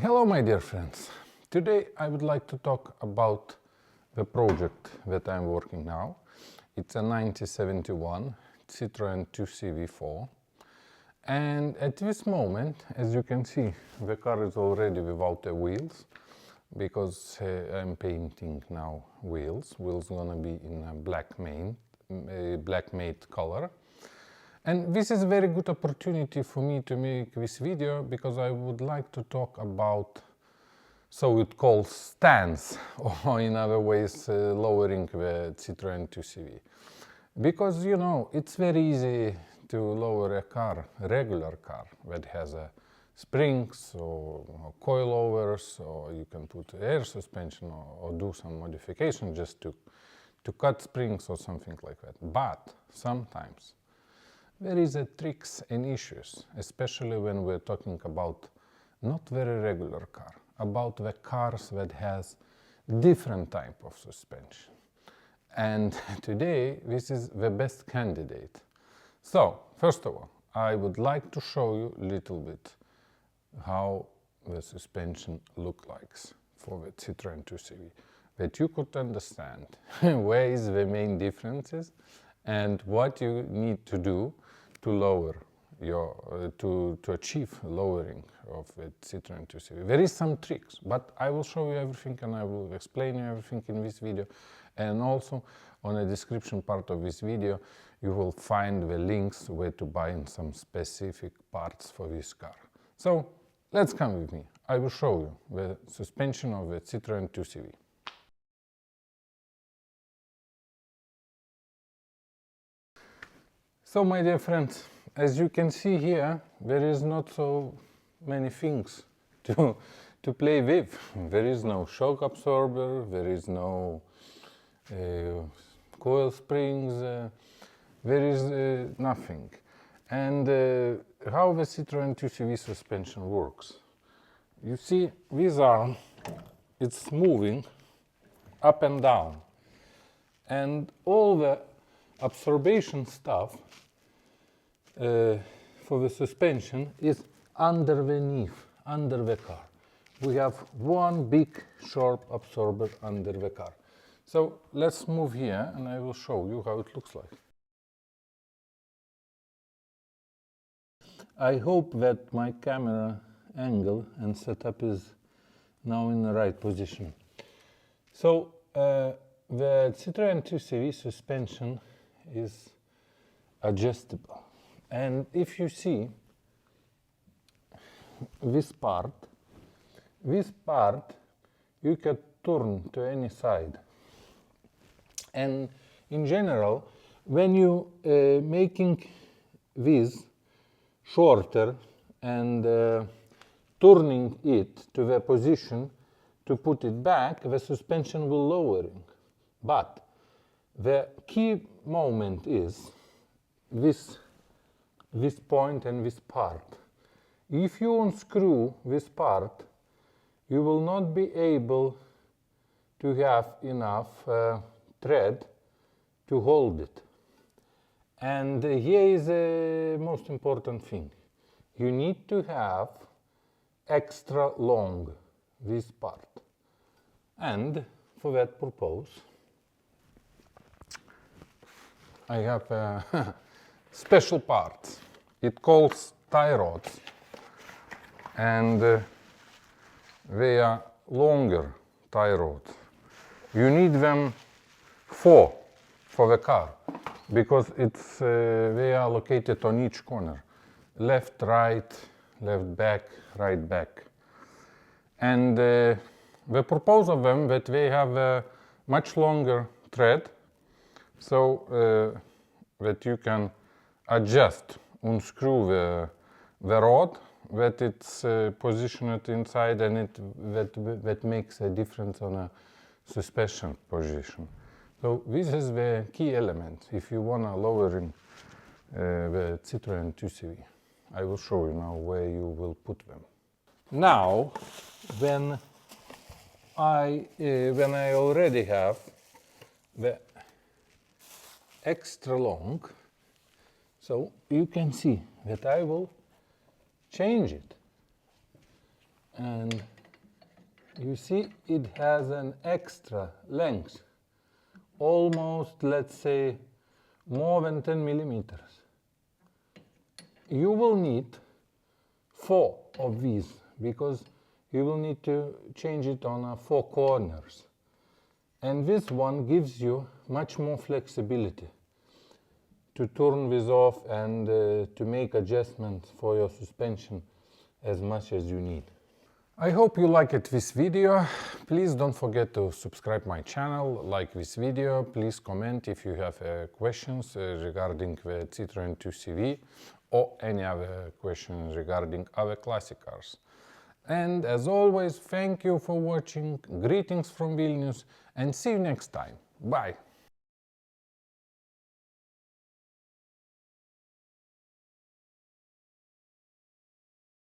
Hello my dear friends. Today I would like to talk about the project that I'm working now. It's a 1971 Citroen 2CV4, and at this moment, as you can see, the car is already without the wheels because I'm painting now wheels. Wheels gonna be in a black matte color. And this is a very good opportunity for me to make this video because I would like to talk about so it calls stance or in other ways lowering the Citroen 2CV. Because you know it's very easy to lower a car, a regular car that has springs or coilovers, or you can put air suspension or do some modification just to cut springs or something like that. But sometimes there is tricks and issues, especially when we're talking about not very regular car, about the cars that has different type of suspension. And today this is the best candidate. So, first of all, I would like to show you a little bit how the suspension look like for the Citroen 2CV, that you could understand where is the main differences and what you need to do to lower your to achieve lowering of the Citroen 2CV. There is some tricks, but I will show you everything and I will explain you everything in this video. And also on the description part of this video you will find the links where to buy some specific parts for this car. So let's come with me. I will show you the suspension of the Citroen 2CV. So my dear friends, as you can see here, there is not so many things to play with. There is no shock absorber, there is no coil springs, there is nothing. And how the Citroen 2CV suspension works. You see this arm, it's moving up and down. And all the absorption stuff for the suspension is underneath, under the car. We have one big sharp absorber under the car. So let's move here and I will show you how it looks like. I hope that my camera angle and setup is now in the right position. So the Citroen 2CV suspension is adjustable. And if you see this part you can turn to any side. And in general, when you making this shorter and turning it to the position to put it back, the suspension will lowering. But the key moment is this point and this part. If you unscrew this part, you will not be able to have enough thread to hold it. And here is the most important thing. You need to have extra long this part. And for that purpose, I have special parts. It calls tie rods, and they are longer tie rods. You need them 4 for the car because it's they are located on each corner, left, right, left back, right back. And the purpose of them that they have a much longer thread, so that you can adjust, unscrew the rod, that it's positioned inside, and that makes a difference on a suspension position. So this is the key element if you want to lowering the Citroen 2CV. I will show you now where you will put them. Now, when I already have the extra long, so you can see that I will change it. and you see it has an extra length, almost, let's say, more than 10 millimeters. You will need 4 of these because you will need to change it on 4 corners. And this one gives you much more flexibility to turn this off and to make adjustments for your suspension as much as you need. I hope you liked this video. Please don't forget to subscribe my channel, like this video. Please comment if you have questions regarding the Citroen 2CV or any other questions regarding other classic cars. And as always, thank you for watching, greetings from Vilnius, and see you next time. Bye!